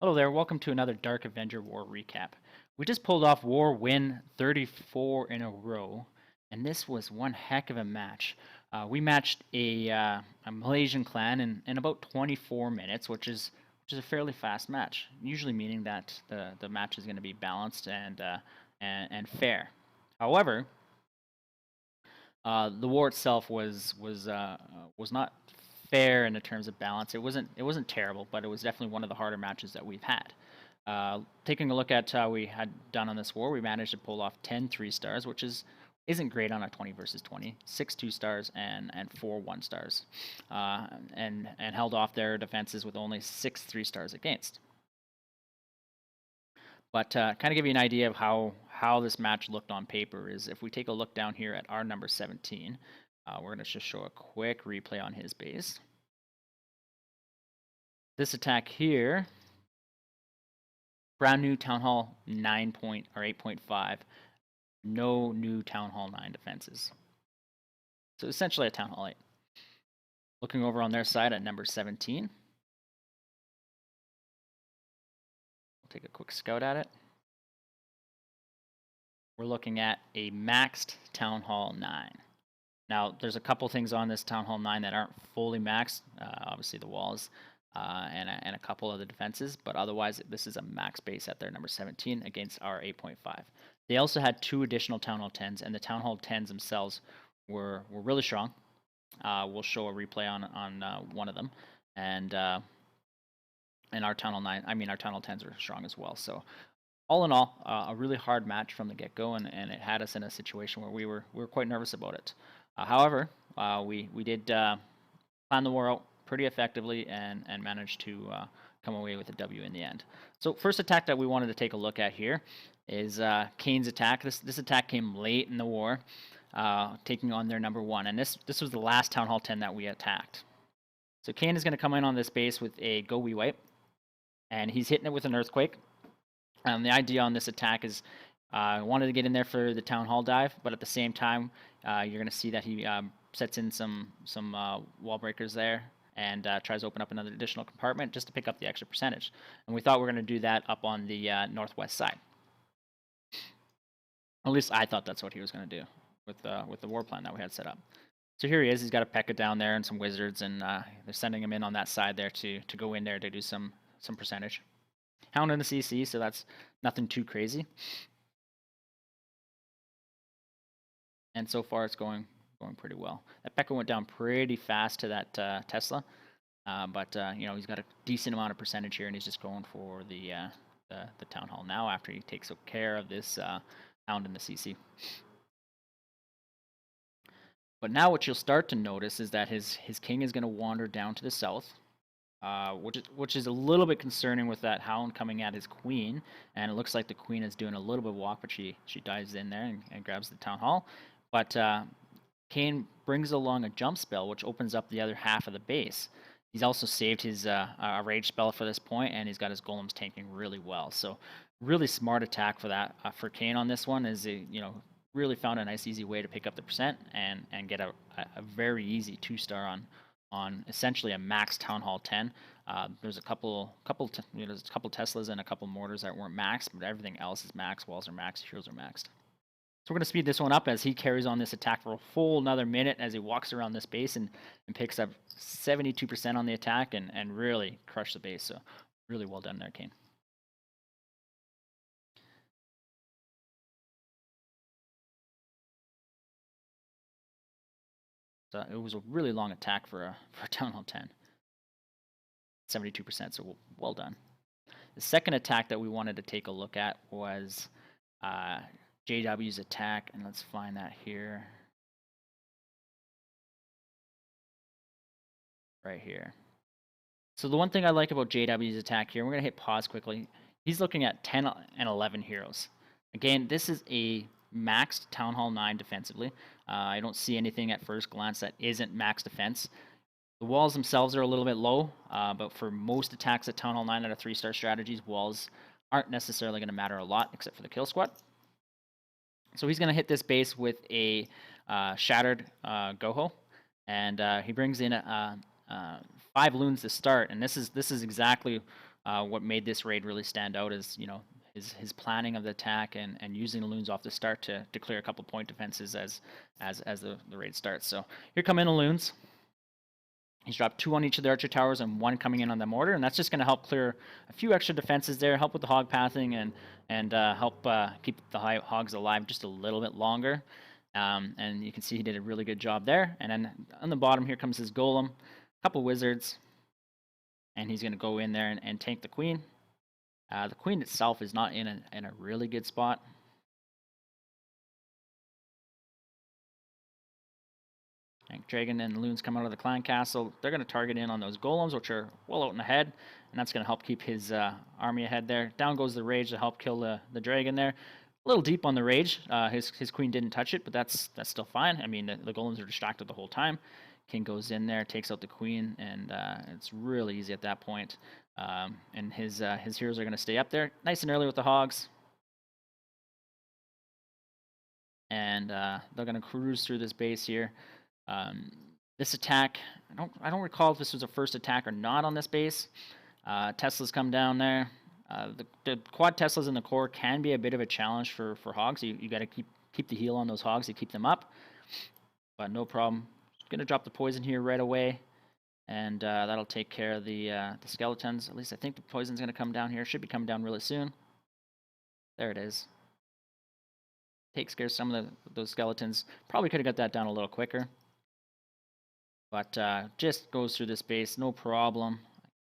Hello there, welcome to another Darc Avenger War recap. We just pulled off War win 34 in a row, and this was one heck of a match. We matched a Malaysian clan in about 24 minutes, which is a fairly fast match, usually meaning that the match is going to be balanced and fair. However, the war itself was not fair in the terms of balance. It wasn't terrible, but it was definitely one of the harder matches that we've had. Taking a look at how we had done on this war, we managed to pull off 10 3-stars, which isn't great on a 20 versus 20. 6 2-stars and 4 1-stars, and held off their defenses with only 6 3-stars against. But kind of give you an idea of how this match looked on paper is if we take a look down here at our number 17, we're going to just show a quick replay on his base. This attack here, brand new Town Hall 8.5, no new Town Hall 9 defenses. So essentially a Town Hall 8. Looking over on their side at number 17. We'll take a quick scout at it. We're looking at a maxed Town Hall 9. Now, there's a couple things on this Town Hall 9 that aren't fully maxed. Obviously, the walls and a couple of the defenses, but otherwise, this is a max base at their number 17 against our 8.5. They also had 2 additional Town Hall 10s, and the Town Hall 10s themselves were really strong. We'll show a replay on one of them, and our Town Hall 9, our Town Hall 10s are strong as well. So, all in all, a really hard match from the get-go, and it had us in a situation where we were quite nervous about it. However, we did plan the war out pretty effectively and managed to come away with a W in the end. So first attack that we wanted to take a look at here is Kane's attack. This attack came late in the war, taking on their number 1, and this was the last Town Hall 10 that we attacked. So Kane is going to come in on this base with a Go We Wipe, and he's hitting it with an Earthquake. The idea on this attack is wanted to get in there for the Town Hall dive, but at the same time, you're going to see that he sets in some wall breakers there and tries to open up another additional compartment just to pick up the extra percentage. And we thought we were going to do that up on the northwest side. At least I thought that's what he was going to do with the war plan that we had set up. So here he is. He's got a P.E.K.K.A down there and some wizards, and they're sending him in on that side there to go in there to do some percentage. Hound in the CC, so that's nothing too crazy. And so far, it's going pretty well. That P.E.K.K.A went down pretty fast to that Tesla, but he's got a decent amount of percentage here, and he's just going for the Town Hall now after he takes care of this Hound in the CC. But now what you'll start to notice is that his king is going to wander down to the south. Which is a little bit concerning with that Hound coming at his queen, and it looks like the queen is doing a little bit of walk, but she dives in there and grabs the Town Hall. But Kane brings along a jump spell, which opens up the other half of the base. He's also saved his rage spell for this point, and he's got his golems tanking really well. So really smart attack for that for Kane on this one is really found a nice easy way to pick up the percent and get a very easy 2-star on essentially a max Town Hall 10. There's a couple Teslas and a couple mortars that weren't maxed, but everything else is max. Walls are maxed, heroes are maxed. So we're going to speed this one up as he carries on this attack for a full another minute as he walks around this base and picks up 72% on the attack and really crushed the base. So really well done there, Kane. It was a really long attack for a Town Hall 10. 72%, so well done. The second attack that we wanted to take a look at was JW's attack, and let's find that here. Right here. So the one thing I like about JW's attack here, we're going to hit pause quickly. He's looking at 10 and 11 heroes. Again, this is a maxed Town Hall 9 defensively. I don't see anything at first glance that isn't max defense. The walls themselves are a little bit low, but for most attacks at Town Hall 9 that are 3-star strategies, walls aren't necessarily going to matter a lot except for the kill squad. So he's going to hit this base with a Shattered GoHo, and he brings in 5 loons to start, and this is exactly what made this raid really stand out is, you know, his planning of the attack and using the loons off the start to clear a couple point defenses as the raid starts. So here come in the loons. He's dropped 2 on each of the archer towers and 1 coming in on the mortar, and that's just going to help clear a few extra defenses there, help with the hog pathing, and help keep the hogs alive just a little bit longer. And you can see he did a really good job there. And then on the bottom here comes his golem, a couple wizards, and he's going to go in there and tank the queen. The queen itself is not in a really good spot. Dragon and loons come out of the clan castle. They're going to target in on those golems, which are well out in the head, and that's going to help keep his army ahead there. Down goes the rage to help kill the dragon there. A little deep on the rage. His queen didn't touch it, but that's still fine. I mean, the golems are distracted the whole time. King goes in there, takes out the queen, and it's really easy at that point. And his heroes are going to stay up there nice and early with the hogs. And they're going to cruise through this base here. This attack, I don't recall if this was a first attack or not on this base. Teslas come down there. The quad Teslas in the core can be a bit of a challenge for hogs. You got to keep the heal on those hogs to keep them up. But no problem. Gonna drop the poison here right away, and that'll take care of the skeletons. At least I think the poison's gonna come down here. Should be coming down really soon. There it is. Takes care of some of those skeletons. Probably could have got that down a little quicker. But just goes through this base, no problem.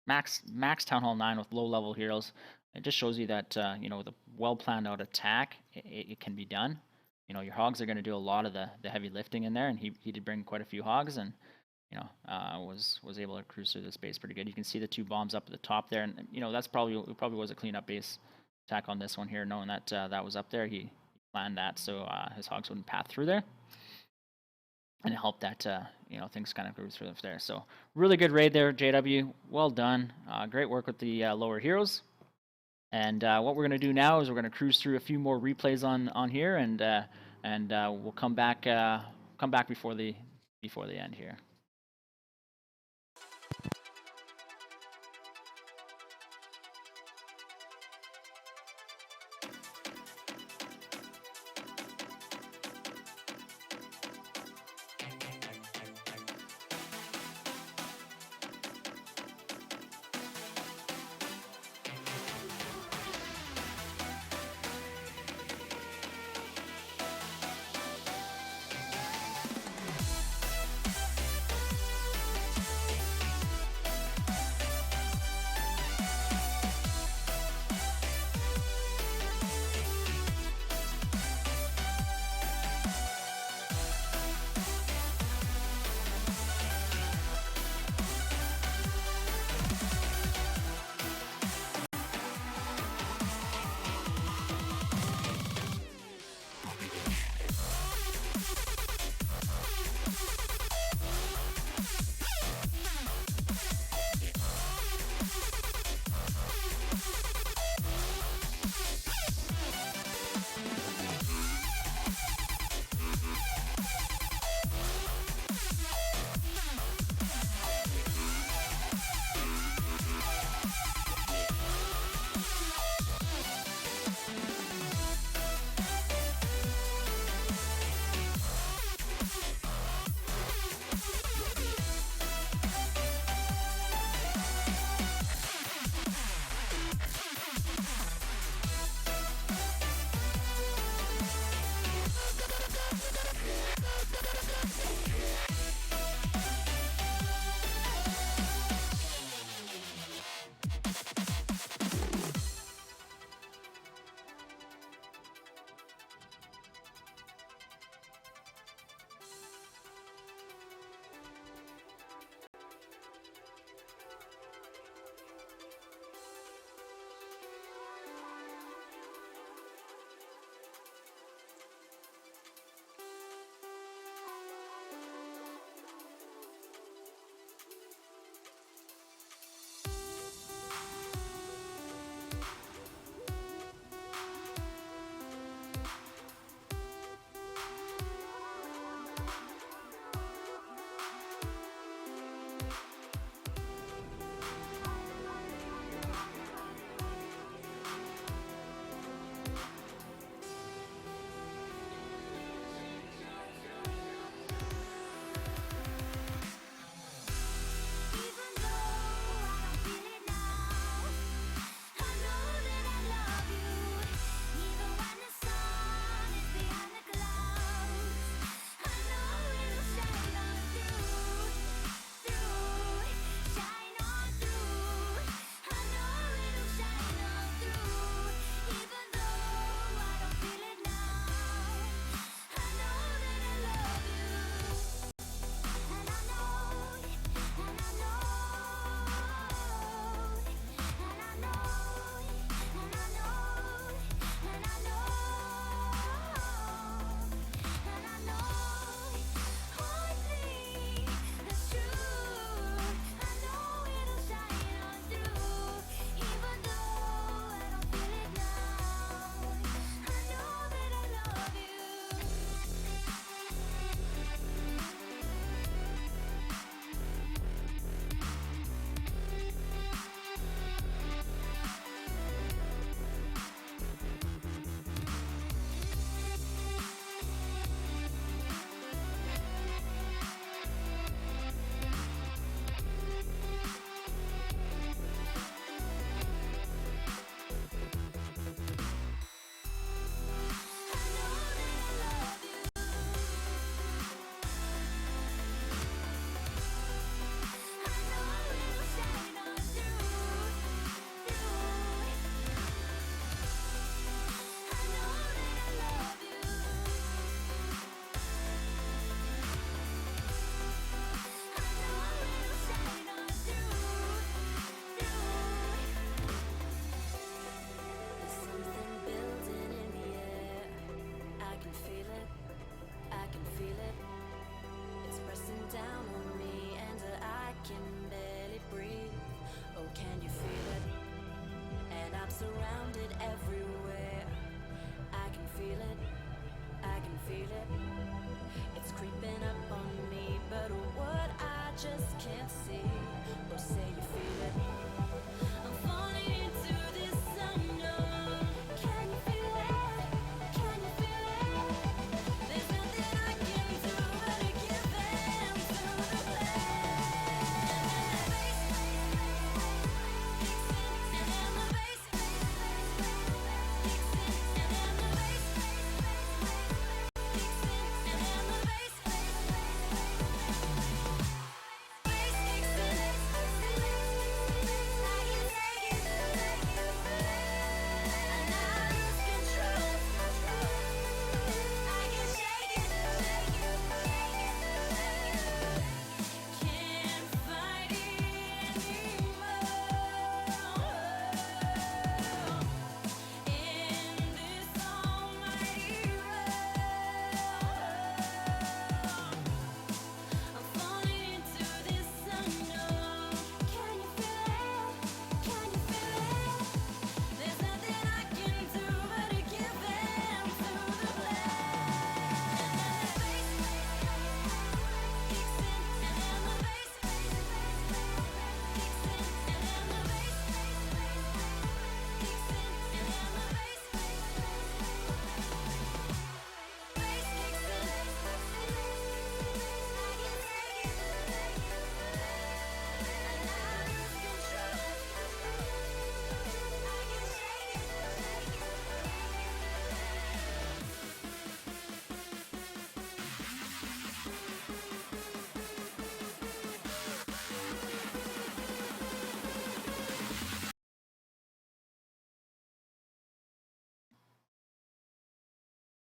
Max Town Hall 9 with low-level heroes. It just shows you that, you know, with a well-planned-out attack, it can be done. You know, your hogs are going to do a lot of the heavy lifting in there, and he did bring quite a few hogs, and, you know, was able to cruise through this base pretty good. You can see the 2 bombs up at the top there, and, you know, it probably was a clean-up base attack on this one here, knowing that that was up there. He planned that so his hogs wouldn't path through there. And it helped that, you know, things kind of grew through there. So really good raid there, JW. Well done. Great work with the lower heroes. And what we're going to do now is we're going to cruise through a few more replays on here, and we'll come back before the end here.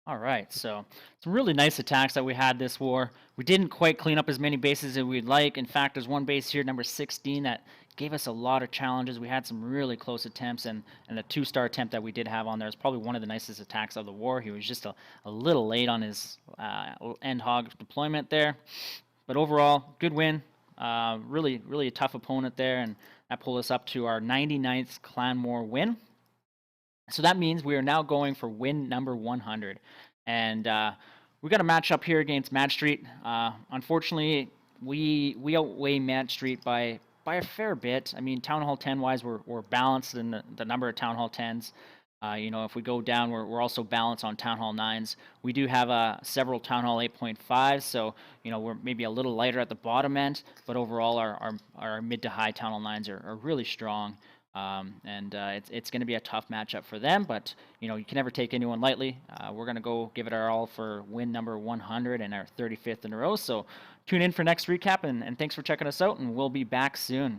All right, so some really nice attacks that we had this war. We didn't quite clean up as many bases as we'd like. In fact, there's one base here, number 16, that gave us a lot of challenges. We had some really close attempts, and the 2-star attempt that we did have on there is probably one of the nicest attacks of the war. He was just a little late on his end hog deployment there. But overall, good win. Really a tough opponent there, and that pulled us up to our 99th Clan War win. So that means we are now going for win number 100. And we got a match up here against Mad Street. Unfortunately, we outweigh Mad Street by a fair bit. I mean, Town Hall 10 wise, we're balanced in the number of Town Hall 10s. If we go down, we're also balanced on Town Hall 9s. We do have several Town Hall 8.5s, so we're maybe a little lighter at the bottom end, but overall our mid to high Town Hall 9s are really strong. It's going to be a tough matchup for them, but you can never take anyone lightly. We're going to go give it our all for win number 100 and our 35th in a row. So tune in for next recap, and thanks for checking us out, and we'll be back soon.